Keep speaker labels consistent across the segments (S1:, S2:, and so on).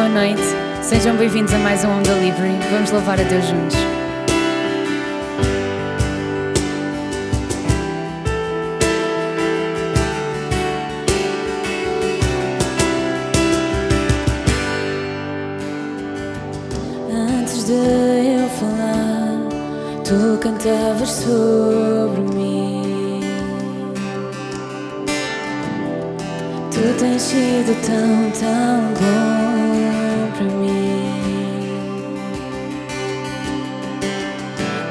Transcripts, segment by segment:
S1: noite, sejam bem-vindos a mais um Home Delivery. Vamos louvar a Deus juntos. Antes de eu falar, tu cantavas sobre mim. Tu tens sido tão, tão bom para mim.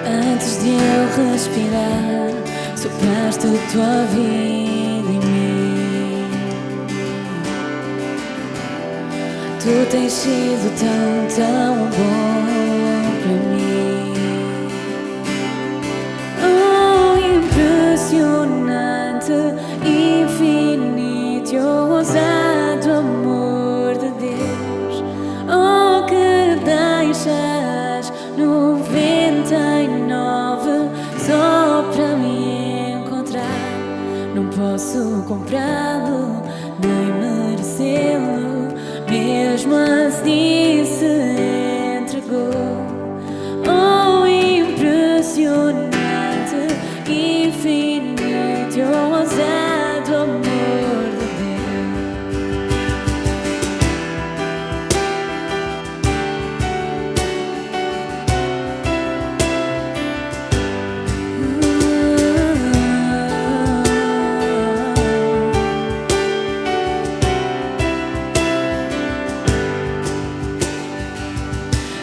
S1: Antes de eu respirar, sopraste a tua vida em mim. Tu tens sido tão, tão bom para mim. Oh, impressionante, infinito, ousado amor de Deus. Oh, que deixas 99 só para me encontrar. Não posso comprá-lo, nem merecê-lo, mesmo assim se entregou. Oh, impressionante, infinito, ousado amor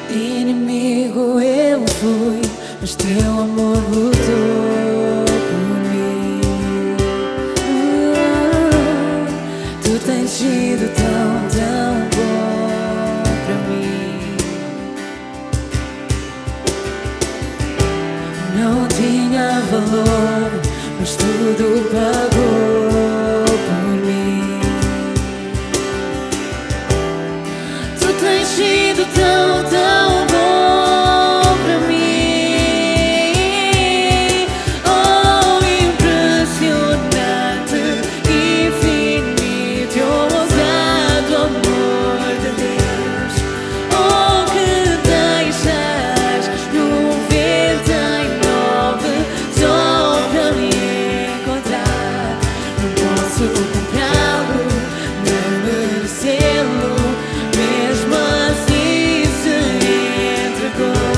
S1: de inimigo eu fui, mas teu amor lutou por mim. Tu tens sido tão, tão bom para mim. Não tinha valor, mas tudo pagou por mim. Tu tens sido tão, tão bom para mim. Oh, impressionante, infinito, ousado amor de Deus. Oh, que deixas 99 só para me encontrar. Não posso comprá-lo, nem merecê-lo, mesmo assim se entregou.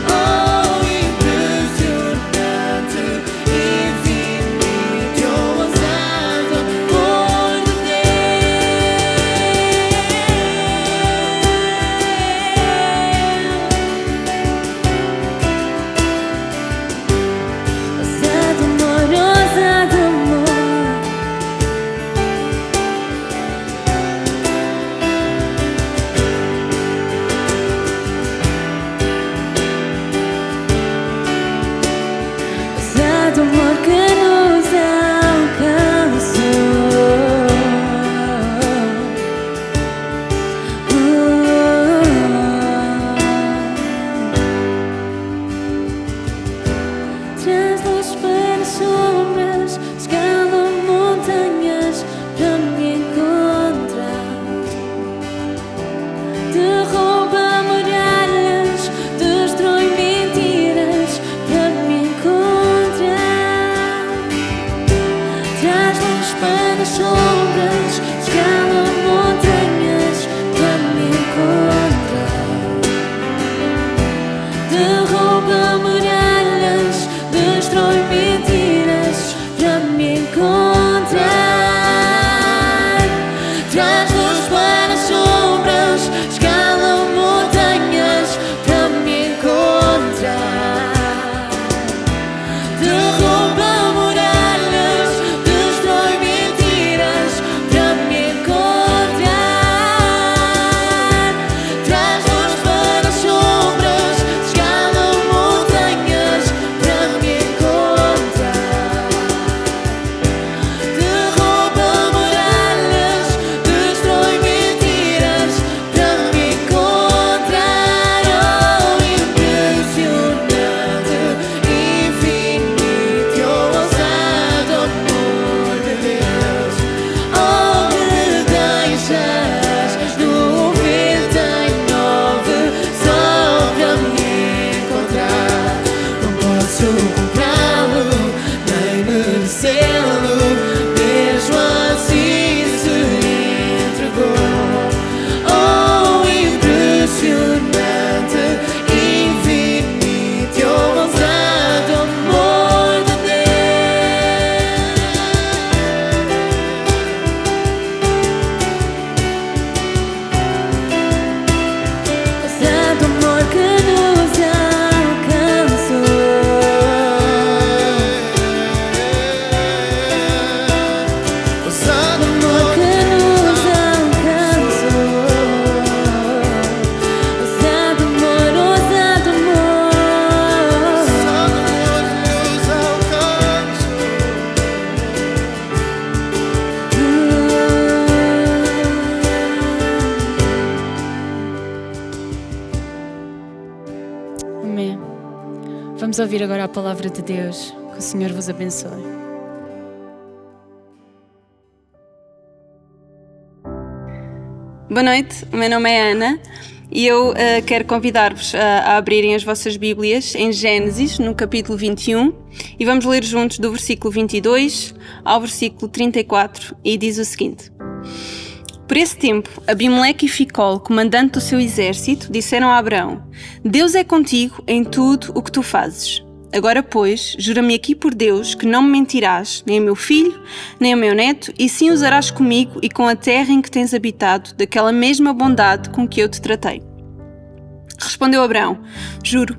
S1: Oh, impressionante, infinito, ousado amor de Deus. Ousado amor, ousado amor. Ousado amor que nos alcançou. Traz luz para sombras, escala montanhas para me encontrar. Derruba muralhas, destrói mentiras para me encontrar. Traz luz para sombras, escala montanhas para me encontrar. Derruba muralhas, destrói mentiras para me encontrar. Traz luz para sombras, escala montanhas para me encontrar. Derruba muralhas, destrói mentiras para me encontrar. Traz luz para sombras, escala Amém. Vamos ouvir agora a palavra de Deus. Que o Senhor vos abençoe.
S2: Boa noite, o meu nome é Ana e eu quero convidar-vos a abrirem as vossas Bíblias em Gênesis, no capítulo 21, e vamos ler juntos do versículo 22 ao versículo 34, e diz o seguinte: Por esse tempo, Abimeleque e Ficol, comandante do seu exército, disseram a Abraão: Deus é contigo em tudo o que tu fazes. Agora, pois, jura-me aqui por Deus que não me mentirás, nem a meu filho, nem a meu neto, e sim usarás comigo e com a terra em que tens habitado, daquela mesma bondade com que eu te tratei. Respondeu Abraão: Juro.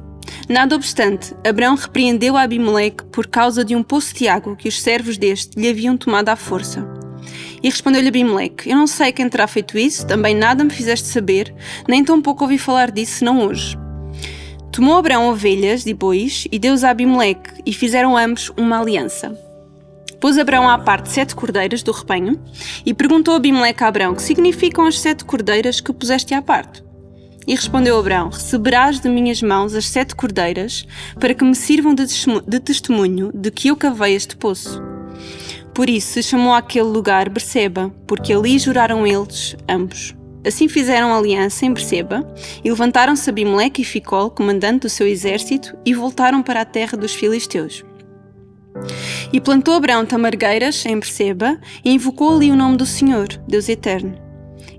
S2: Nada obstante, Abraão repreendeu a Abimeleque por causa de um poço de água que os servos deste lhe haviam tomado à força. E respondeu-lhe Abimeleque: Eu não sei quem terá feito isso, também nada me fizeste saber, nem tampouco ouvi falar disso, senão hoje. Tomou Abraão ovelhas e bois e deu-os a Abimeleque, e fizeram ambos uma aliança. Pôs Abraão à parte 7 cordeiras do rebanho, e perguntou Abimeleque a Abraão: Que significam as 7 cordeiras que puseste à parte? E respondeu Abraão: Receberás de minhas mãos as 7 cordeiras, para que me sirvam de testemunho de que eu cavei este poço. Por isso se chamou aquele lugar Berseba, porque ali juraram eles ambos. Assim fizeram aliança em Berseba, e levantaram-se Abimeleque e Ficol, comandante do seu exército, e voltaram para a terra dos filisteus. E plantou Abraão tamargueiras em Berseba, e invocou ali o nome do Senhor, Deus eterno.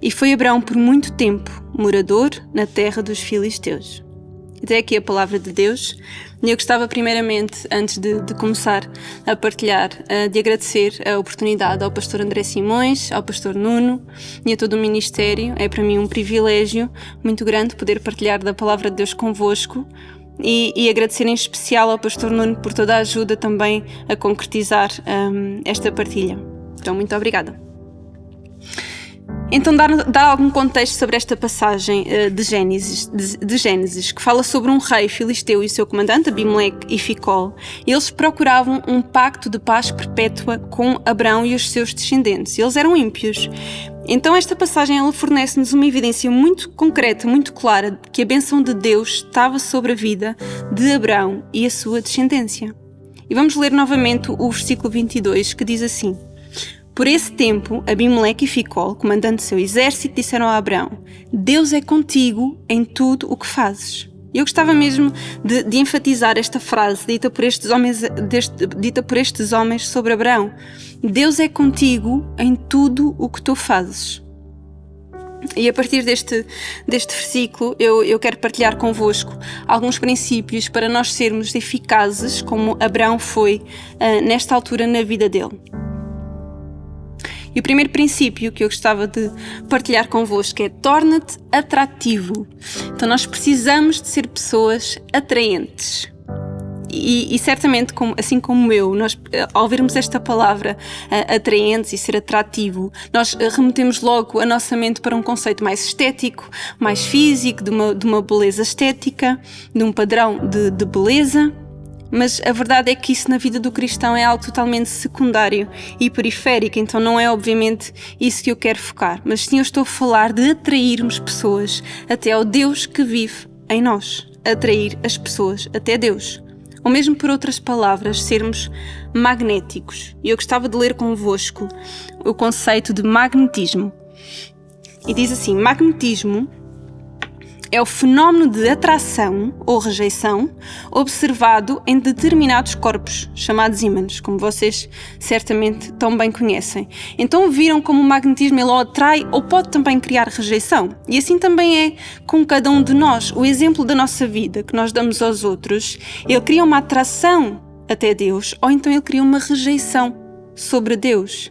S2: E foi Abraão por muito tempo morador na terra dos filisteus. Até aqui a palavra de Deus. E eu gostava primeiramente, antes de começar a partilhar, de agradecer a oportunidade ao pastor André Simões, ao pastor Nuno e a todo o ministério. É para mim um privilégio muito grande poder partilhar da palavra de Deus convosco e agradecer em especial ao pastor Nuno por toda a ajuda também a concretizar esta partilha. Então, muito obrigada. Então, dar algum contexto sobre esta passagem de Gênesis, que fala sobre um rei filisteu e o seu comandante, Abimeleque e Ficol. Eles procuravam um pacto de paz perpétua com Abraão e os seus descendentes. Eles eram ímpios. Então, esta passagem ela fornece-nos uma evidência muito concreta, muito clara, de que a bênção de Deus estava sobre a vida de Abraão e a sua descendência. E vamos ler novamente o versículo 22, que diz assim: Por esse tempo, Abimeleque e Ficol, comandante do seu exército, disseram a Abraão: Deus é contigo em tudo o que fazes. Eu gostava mesmo de enfatizar esta frase dita por estes homens sobre Abraão. Deus é contigo em tudo o que tu fazes. E a partir deste versículo, eu quero partilhar convosco alguns princípios para nós sermos eficazes, como Abraão foi nesta altura na vida dele. E o primeiro princípio que eu gostava de partilhar convosco é: torna-te atrativo. Então nós precisamos de ser pessoas atraentes. E certamente, assim como eu, nós, ao ouvirmos esta palavra atraentes e ser atrativo, nós remetemos logo a nossa mente para um conceito mais estético, mais físico, de uma beleza estética, de um padrão de beleza. Mas a verdade é que isso na vida do cristão é algo totalmente secundário e periférico, então não é obviamente isso que eu quero focar. Mas sim, eu estou a falar de atrairmos pessoas até ao Deus que vive em nós. Atrair as pessoas até Deus. Ou mesmo, por outras palavras, sermos magnéticos. E eu gostava de ler convosco o conceito de magnetismo. E diz assim: magnetismo é o fenómeno de atração ou rejeição observado em determinados corpos, chamados ímãs, como vocês certamente tão bem conhecem. Então viram como o magnetismo ele atrai ou pode também criar rejeição. E assim também é com cada um de nós. O exemplo da nossa vida que nós damos aos outros, ele cria uma atração até Deus, ou então ele cria uma rejeição sobre Deus.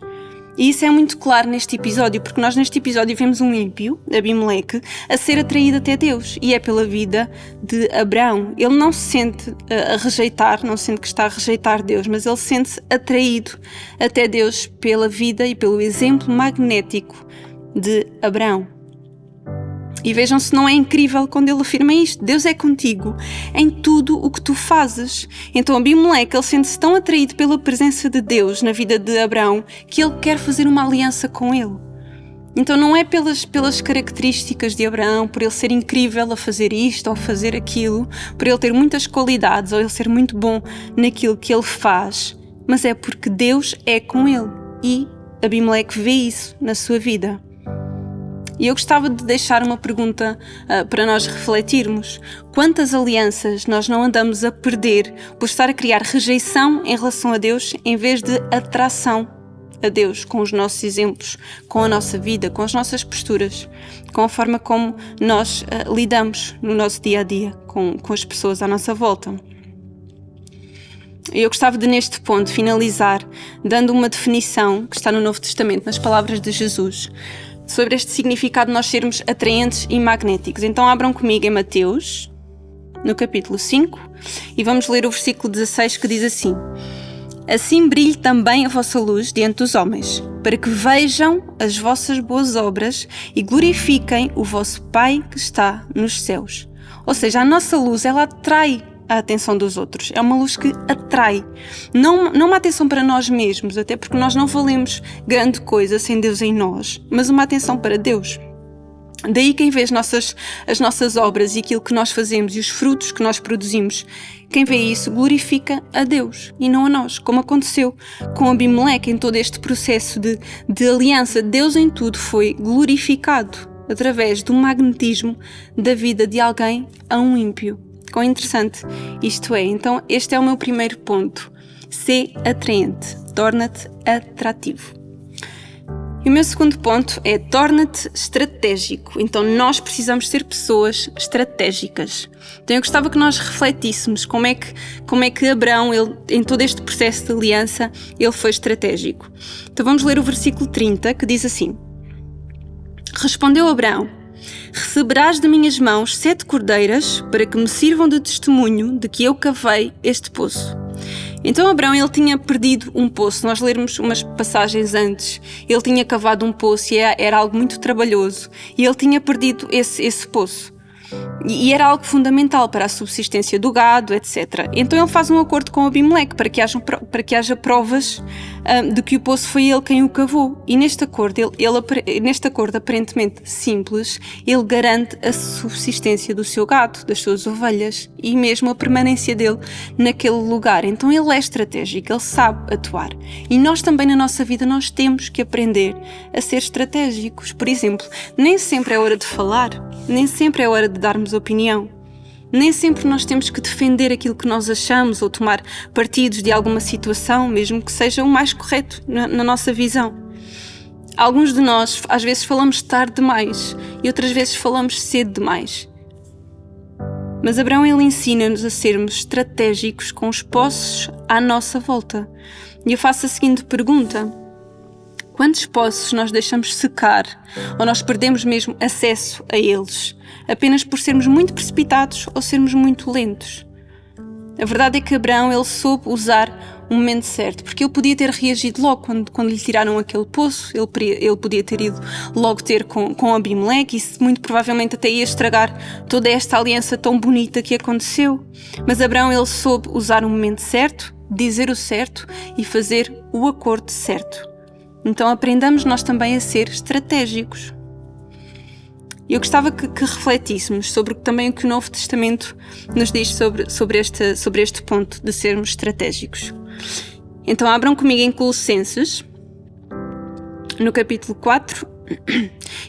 S2: E isso é muito claro neste episódio, porque nós neste episódio vemos um ímpio, Abimeleque, a ser atraído até Deus. E é pela vida de Abraão. Ele não se sente a rejeitar, não sente que está a rejeitar Deus, mas ele sente-se atraído até Deus pela vida e pelo exemplo magnético de Abraão. E vejam se não é incrível quando ele afirma isto: Deus é contigo em tudo o que tu fazes. Então Abimeleque, ele sente-se tão atraído pela presença de Deus na vida de Abraão que ele quer fazer uma aliança com ele. Então não é pelas características de Abraão, por ele ser incrível a fazer isto ou fazer aquilo, por ele ter muitas qualidades ou ele ser muito bom naquilo que ele faz, mas é porque Deus é com ele e Abimeleque vê isso na sua vida. E eu gostava de deixar uma pergunta para nós refletirmos. Quantas alianças nós não andamos a perder por estar a criar rejeição em relação a Deus em vez de atração a Deus, com os nossos exemplos, com a nossa vida, com as nossas posturas, com a forma como nós lidamos no nosso dia-a-dia com as pessoas à nossa volta. Eu gostava de, neste ponto, finalizar dando uma definição que está no Novo Testamento, nas palavras de Jesus, sobre este significado de nós sermos atraentes e magnéticos. Então abram comigo em Mateus, no capítulo 5, e vamos ler o versículo 16 que diz assim: Assim brilhe também a vossa luz diante dos homens, para que vejam as vossas boas obras e glorifiquem o vosso Pai que está nos céus. Ou seja, a nossa luz, ela atrai a atenção dos outros. É uma luz que atrai. Não uma atenção para nós mesmos, até porque nós não valemos grande coisa sem Deus em nós, mas uma atenção para Deus. Daí quem vê as nossas obras e aquilo que nós fazemos e os frutos que nós produzimos, quem vê isso glorifica a Deus e não a nós, como aconteceu com Abimeleque em todo este processo de aliança. Deus em tudo foi glorificado através do magnetismo da vida de alguém a um ímpio. Quão interessante isto é. Então este é o meu primeiro ponto. Sê atraente, torna-te atrativo. E o meu segundo ponto é torna-te estratégico. Então nós precisamos ser pessoas estratégicas. Então eu gostava que nós refletíssemos como é que Abraão, ele, em todo este processo de aliança, ele foi estratégico. Então vamos ler o versículo 30 que diz assim: Respondeu Abraão: Receberás de minhas mãos 7 cordeiras para que me sirvam de testemunho de que eu cavei este poço. Então Abraão, ele tinha perdido um poço. Nós lermos umas passagens antes, ele tinha cavado um poço e era algo muito trabalhoso e ele tinha perdido esse poço. E era algo fundamental para a subsistência do gado, etc. Então ele faz um acordo com Abimeleque para que haja provas de que o poço foi ele quem o cavou. E neste acordo, neste acordo aparentemente simples, ele garante a subsistência do seu gado, das suas ovelhas e mesmo a permanência dele naquele lugar. Então ele é estratégico, ele sabe atuar. E nós também na nossa vida nós temos que aprender a ser estratégicos. Por exemplo, nem sempre é hora de falar, nem sempre é hora de darmos opinião. Nem sempre nós temos que defender aquilo que nós achamos ou tomar partidos de alguma situação, mesmo que seja o mais correto na nossa visão. Alguns de nós, às vezes, falamos tarde demais e outras vezes falamos cedo demais. Mas Abraão, ele ensina-nos a sermos estratégicos com os poços à nossa volta. E eu faço a seguinte pergunta: quantos poços nós deixamos secar ou nós perdemos mesmo acesso a eles, apenas por sermos muito precipitados ou sermos muito lentos? A verdade é que Abraão, ele soube usar o momento certo, porque ele podia ter reagido logo quando lhe tiraram aquele poço, ele podia ter ido logo ter com Abimeleque e isso muito provavelmente até ia estragar toda esta aliança tão bonita que aconteceu. Mas Abraão, ele soube usar o momento certo, dizer o certo e fazer o acordo certo. Então aprendamos nós também a ser estratégicos. Eu gostava que refletíssemos sobre também o que o Novo Testamento nos diz sobre este ponto de sermos estratégicos. Então abram comigo em Colossenses, no capítulo 4,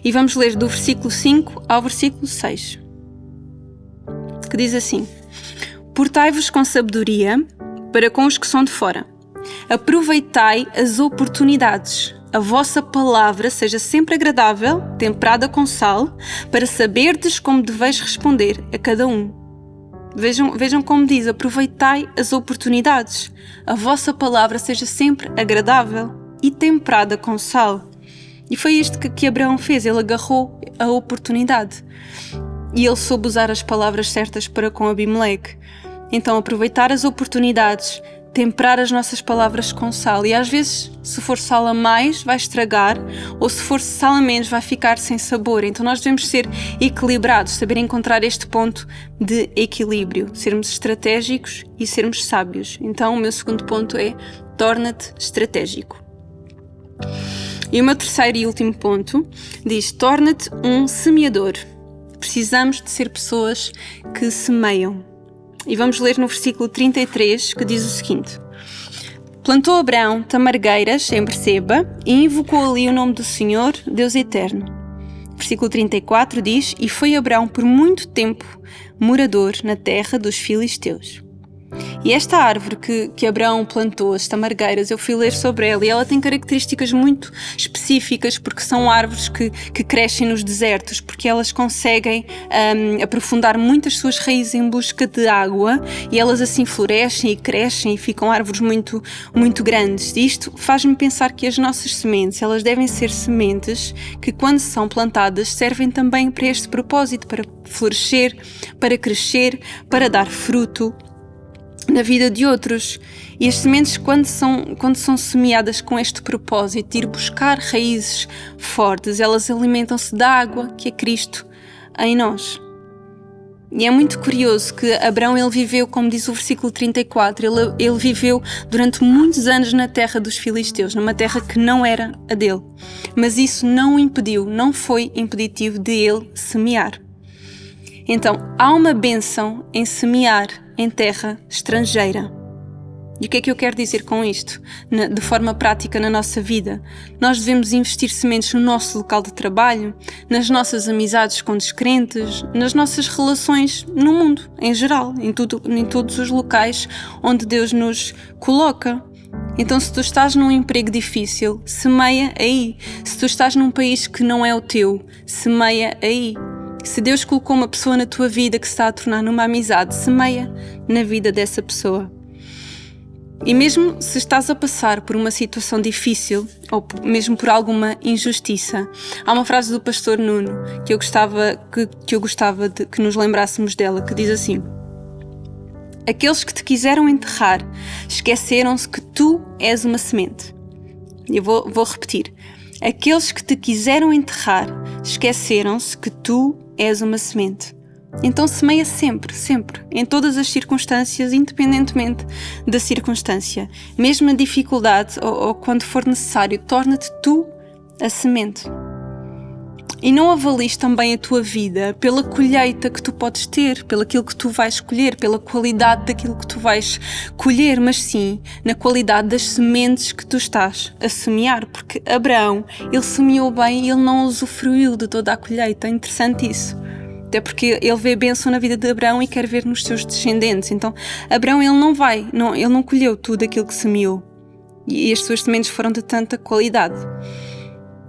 S2: e vamos ler do versículo 5 ao versículo 6, que diz assim: Portai-vos com sabedoria para com os que são de fora. Aproveitai as oportunidades. A vossa palavra seja sempre agradável, temperada com sal, para saberdes como deveis responder a cada um. Vejam como diz: aproveitai as oportunidades. A vossa palavra seja sempre agradável e temperada com sal. E foi isto que Abraão fez. Ele agarrou a oportunidade. E ele soube usar as palavras certas para com Abimeleque. Então aproveitar as oportunidades, temperar as nossas palavras com sal. E às vezes, se for sal a mais, vai estragar, ou se for sal a menos, vai ficar sem sabor. Então nós devemos ser equilibrados, saber encontrar este ponto de equilíbrio, sermos estratégicos e sermos sábios. Então o meu segundo ponto é: torna-te estratégico. E o meu terceiro e último ponto diz: torna-te um semeador. Precisamos de ser pessoas que semeiam. E vamos ler no versículo 33, que diz o seguinte: plantou Abraão tamargueiras em Berseba e invocou ali o nome do Senhor, Deus Eterno. Versículo 34 diz: e foi Abraão por muito tempo morador na terra dos filisteus. E esta árvore que Abraão plantou, as tamargueiras, eu fui ler sobre ela e ela tem características muito específicas, porque são árvores que crescem nos desertos, porque elas conseguem aprofundar muito as suas raízes em busca de água e elas assim florescem e crescem e ficam árvores muito, muito grandes. E isto faz-me pensar que as nossas sementes, elas devem ser sementes que, quando são plantadas, servem também para este propósito, para florescer, para crescer, para dar fruto na vida de outros. E as sementes, quando são semeadas com este propósito de ir buscar raízes fortes, elas alimentam-se da água que é Cristo em nós. E é muito curioso que Abraão, ele viveu, como diz o versículo 34, ele viveu durante muitos anos na terra dos filisteus, numa terra que não era a dele. Mas isso não o impediu, não foi impeditivo de ele semear. Então, há uma bênção em semear em terra estrangeira. E o que é que eu quero dizer com isto? De forma prática na nossa vida, nós devemos investir sementes no nosso local de trabalho, nas nossas amizades com descrentes, nas nossas relações no mundo, em geral, em todos os locais onde Deus nos coloca. Então, se tu estás num emprego difícil, semeia aí. Se tu estás num país que não é o teu, semeia aí. Se Deus colocou uma pessoa na tua vida que se está a tornar numa amizade, semeia na vida dessa pessoa. E mesmo se estás a passar por uma situação difícil, ou mesmo por alguma injustiça, há uma frase do pastor Nuno que eu gostava de que nos lembrássemos dela, que diz assim: aqueles que te quiseram enterrar esqueceram-se que tu és uma semente. Eu vou repetir. Aqueles que te quiseram enterrar esqueceram-se que tu és uma semente. Então semeia sempre, sempre, em todas as circunstâncias, independentemente da circunstância. Mesmo a dificuldade ou quando for necessário, torna-te tu a semente. E não avalies também a tua vida pela colheita que tu podes ter, pelo aquilo que tu vais colher, pela qualidade daquilo que tu vais colher, mas sim na qualidade das sementes que tu estás a semear, porque Abraão, ele semeou bem e ele não usufruiu de toda a colheita. É interessante isso. Até porque ele vê bênção na vida de Abraão e quer ver nos seus descendentes. Então, Abraão, ele não colheu tudo aquilo que semeou. E as suas sementes foram de tanta qualidade.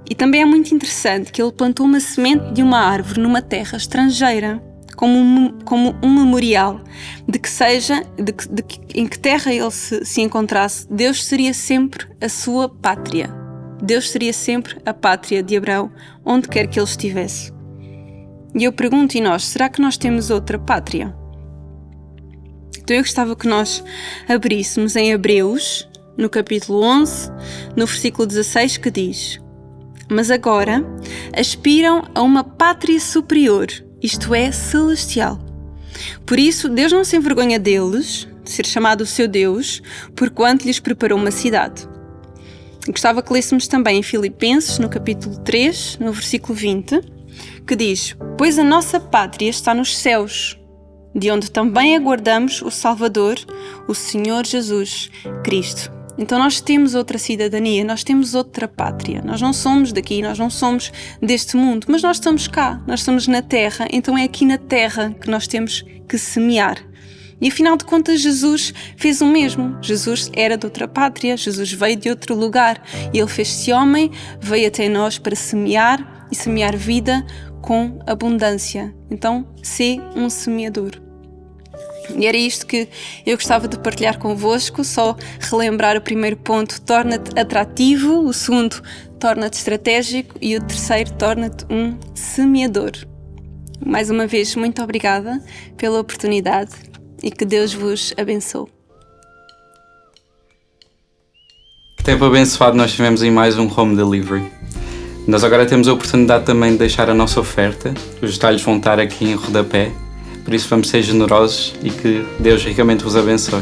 S2: E também é muito interessante que ele plantou uma semente de uma árvore numa terra estrangeira, como um memorial de que em que terra ele se encontrasse, Deus seria sempre a sua pátria. Deus seria sempre a pátria de Abraão, onde quer que ele estivesse. E eu pergunto, e nós, será que nós temos outra pátria? Então eu gostava que nós abríssemos em Hebreus, no capítulo 11, no versículo 16, que diz: mas agora aspiram a uma pátria superior, isto é, celestial. Por isso, Deus não se envergonha deles, de ser chamado o seu Deus, porquanto lhes preparou uma cidade. Gostava que lêssemos também em Filipenses, no capítulo 3, no versículo 20, que diz: pois a nossa pátria está nos céus, de onde também aguardamos o Salvador, o Senhor Jesus Cristo. Então nós temos outra cidadania, nós temos outra pátria. Nós não somos daqui, nós não somos deste mundo, mas nós estamos cá, nós estamos na terra, então é aqui na terra que nós temos que semear. E afinal de contas Jesus fez o mesmo. Jesus era de outra pátria, Jesus veio de outro lugar e Ele fez-se homem, veio até nós para semear e semear vida com abundância. Então, sê um semeador. E era isto que eu gostava de partilhar convosco, só relembrar o primeiro ponto: torna-te atrativo, o segundo, torna-te estratégico e o terceiro, torna-te um semeador. Mais uma vez, muito obrigada pela oportunidade e que Deus vos abençoe.
S3: Tempo abençoado nós tivemos em mais um Home Delivery. Nós agora temos a oportunidade também de deixar a nossa oferta, os detalhes vão estar aqui em rodapé. Por isso vamos ser generosos e que Deus ricamente vos abençoe.